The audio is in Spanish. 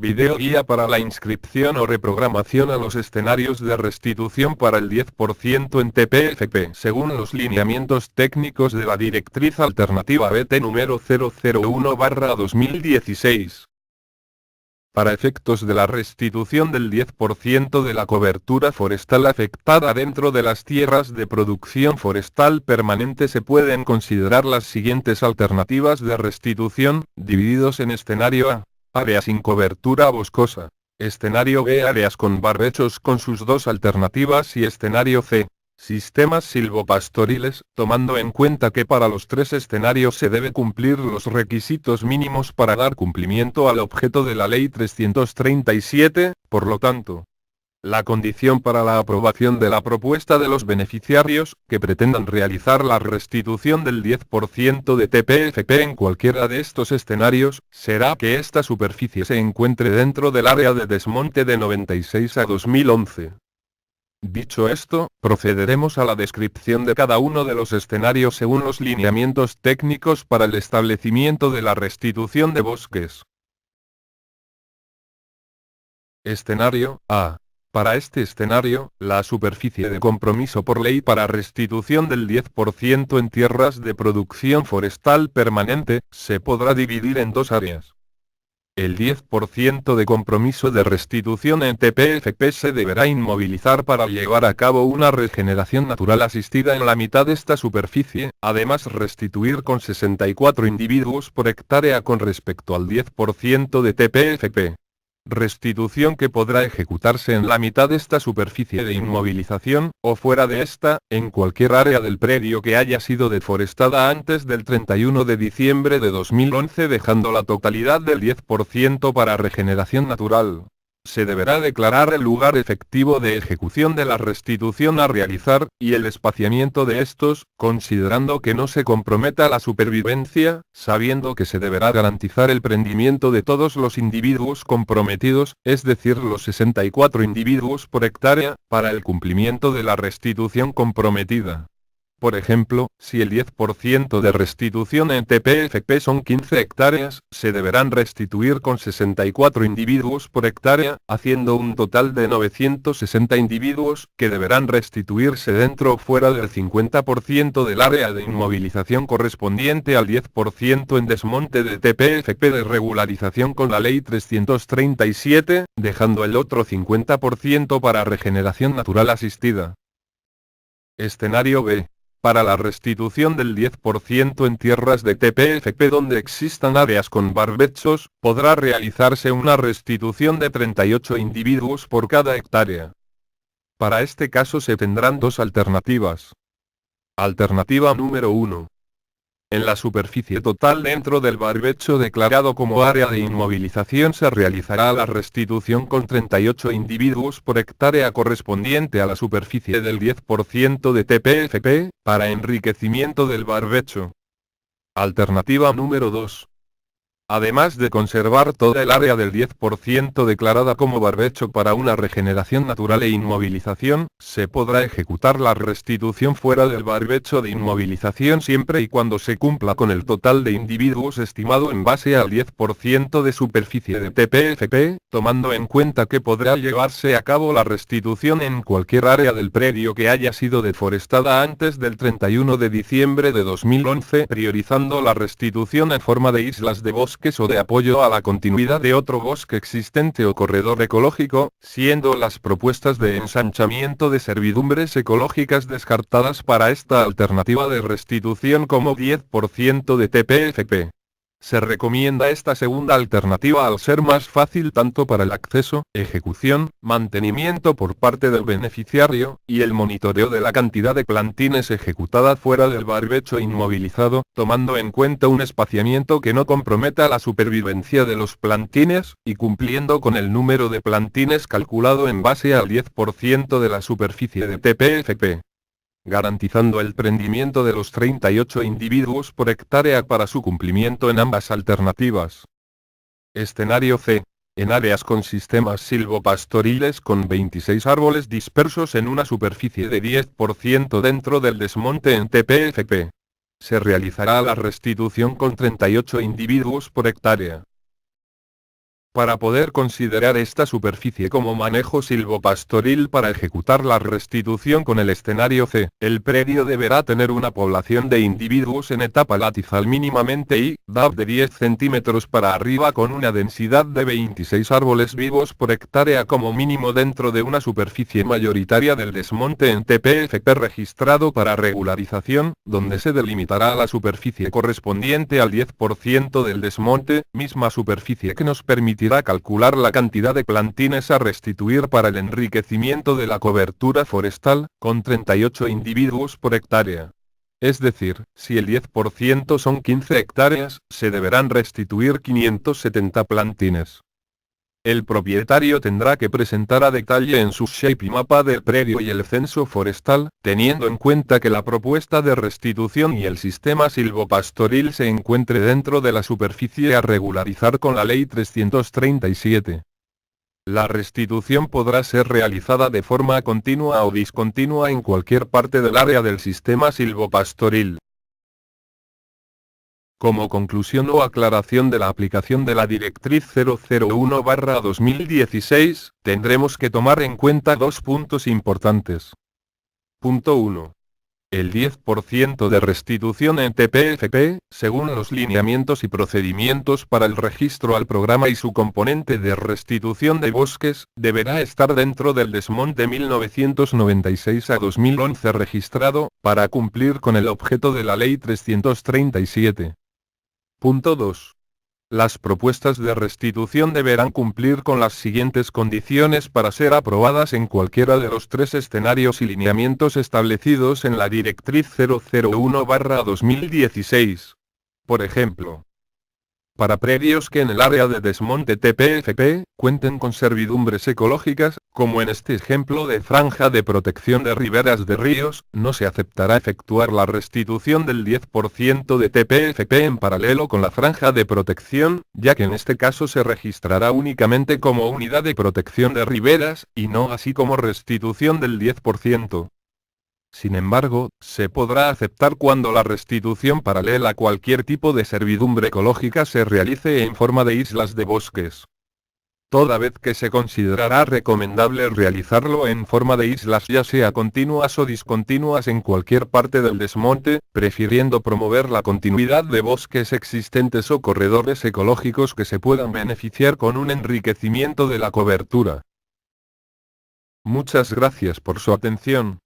Video guía para la inscripción o reprogramación a los escenarios de restitución para el 10% en TPFP según los lineamientos técnicos de la Directriz Alternativa BT número 001/2016. Para efectos de la restitución del 10% de la cobertura forestal afectada dentro de las tierras de producción forestal permanente se pueden considerar las siguientes alternativas de restitución, divididos en escenario A. Área sin cobertura boscosa. Escenario B. Áreas con barbechos con sus dos alternativas y escenario C. Sistemas silvopastoriles, tomando en cuenta que para los tres escenarios se debe cumplir los requisitos mínimos para dar cumplimiento al objeto de la Ley 337, por lo tanto, la condición para la aprobación de la propuesta de los beneficiarios, que pretendan realizar la restitución del 10% de TPFP en cualquiera de estos escenarios, será que esta superficie se encuentre dentro del área de desmonte de 96 a 2011. Dicho esto, procederemos a la descripción de cada uno de los escenarios según los lineamientos técnicos para el establecimiento de la restitución de bosques. Escenario A. Para este escenario, la superficie de compromiso por ley para restitución del 10% en tierras de producción forestal permanente, se podrá dividir en dos áreas. El 10% de compromiso de restitución en TPFP se deberá inmovilizar para llevar a cabo una regeneración natural asistida en la mitad de esta superficie, además restituir con 64 individuos por hectárea con respecto al 10% de TPFP. Restitución que podrá ejecutarse en la mitad de esta superficie de inmovilización, o fuera de esta, en cualquier área del predio que haya sido deforestada antes del 31 de diciembre de 2011 dejando la totalidad del 10% para regeneración natural. Se deberá declarar el lugar efectivo de ejecución de la restitución a realizar, y el espaciamiento de estos, considerando que no se comprometa la supervivencia, sabiendo que se deberá garantizar el prendimiento de todos los individuos comprometidos, es decir los 64 individuos por hectárea, para el cumplimiento de la restitución comprometida. Por ejemplo, si el 10% de restitución en TPFP son 15 hectáreas, se deberán restituir con 64 individuos por hectárea, haciendo un total de 960 individuos, que deberán restituirse dentro o fuera del 50% del área de inmovilización correspondiente al 10% en desmonte de TPFP de regularización con la Ley 337, dejando el otro 50% para regeneración natural asistida. Escenario B. Para la restitución del 10% en tierras de TPFP donde existan áreas con barbechos, podrá realizarse una restitución de 38 individuos por cada hectárea. Para este caso se tendrán dos alternativas. Alternativa número 1. En la superficie total dentro del barbecho declarado como área de inmovilización se realizará la restitución con 38 individuos por hectárea correspondiente a la superficie del 10% de TPFP, para enriquecimiento del barbecho. Alternativa número 2. Además de conservar toda el área del 10% declarada como barbecho para una regeneración natural e inmovilización, se podrá ejecutar la restitución fuera del barbecho de inmovilización siempre y cuando se cumpla con el total de individuos estimado en base al 10% de superficie de TPFP, tomando en cuenta que podrá llevarse a cabo la restitución en cualquier área del predio que haya sido deforestada antes del 31 de diciembre de 2011, priorizando la restitución en forma de islas de bosque o de apoyo a la continuidad de otro bosque existente o corredor ecológico, siendo las propuestas de ensanchamiento de servidumbres ecológicas descartadas para esta alternativa de restitución como 10% de TPFP. Se recomienda esta segunda alternativa al ser más fácil tanto para el acceso, ejecución, mantenimiento por parte del beneficiario, y el monitoreo de la cantidad de plantines ejecutada fuera del barbecho inmovilizado, tomando en cuenta un espaciamiento que no comprometa la supervivencia de los plantines, y cumpliendo con el número de plantines calculado en base al 10% de la superficie de TPFP. Garantizando el prendimiento de los 38 individuos por hectárea para su cumplimiento en ambas alternativas. Escenario C. En áreas con sistemas silvopastoriles con 26 árboles dispersos en una superficie de 10% dentro del desmonte en TPFP. Se realizará la restitución con 38 individuos por hectárea. Para poder considerar esta superficie como manejo silvopastoril para ejecutar la restitución con el escenario C, el predio deberá tener una población de individuos en etapa latizal mínimamente y, DAB de 10 centímetros para arriba con una densidad de 26 árboles vivos por hectárea como mínimo dentro de una superficie mayoritaria del desmonte en TPFP registrado para regularización, donde se delimitará la superficie correspondiente al 10% del desmonte, misma superficie que nos permitirá calcular la cantidad de plantines a restituir para el enriquecimiento de la cobertura forestal, con 38 individuos por hectárea. Es decir, si el 10% son 15 hectáreas, se deberán restituir 570 plantines. El propietario tendrá que presentar a detalle en su shape y mapa del predio y el censo forestal, teniendo en cuenta que la propuesta de restitución y el sistema silvopastoril se encuentre dentro de la superficie a regularizar con la Ley 337. La restitución podrá ser realizada de forma continua o discontinua en cualquier parte del área del sistema silvopastoril. Como conclusión o aclaración de la aplicación de la Directriz 001/2016, tendremos que tomar en cuenta dos puntos importantes. Punto 1. El 10% de restitución en TPFP, según los lineamientos y procedimientos para el registro al programa y su componente de restitución de bosques, deberá estar dentro del desmonte 1996 a 2011 registrado, para cumplir con el objeto de la Ley 337. Punto 2. Las propuestas de restitución deberán cumplir con las siguientes condiciones para ser aprobadas en cualquiera de los tres escenarios y lineamientos establecidos en la Directriz 001/2016. Por ejemplo, para predios que en el área de desmonte TPFP, cuenten con servidumbres ecológicas, como en este ejemplo de franja de protección de riberas de ríos, no se aceptará efectuar la restitución del 10% de TPFP en paralelo con la franja de protección, ya que en este caso se registrará únicamente como unidad de protección de riberas, y no así como restitución del 10%. Sin embargo, se podrá aceptar cuando la restitución paralela a cualquier tipo de servidumbre ecológica se realice en forma de islas de bosques. Toda vez que se considerará recomendable realizarlo en forma de islas ya sea continuas o discontinuas en cualquier parte del desmonte, prefiriendo promover la continuidad de bosques existentes o corredores ecológicos que se puedan beneficiar con un enriquecimiento de la cobertura. Muchas gracias por su atención.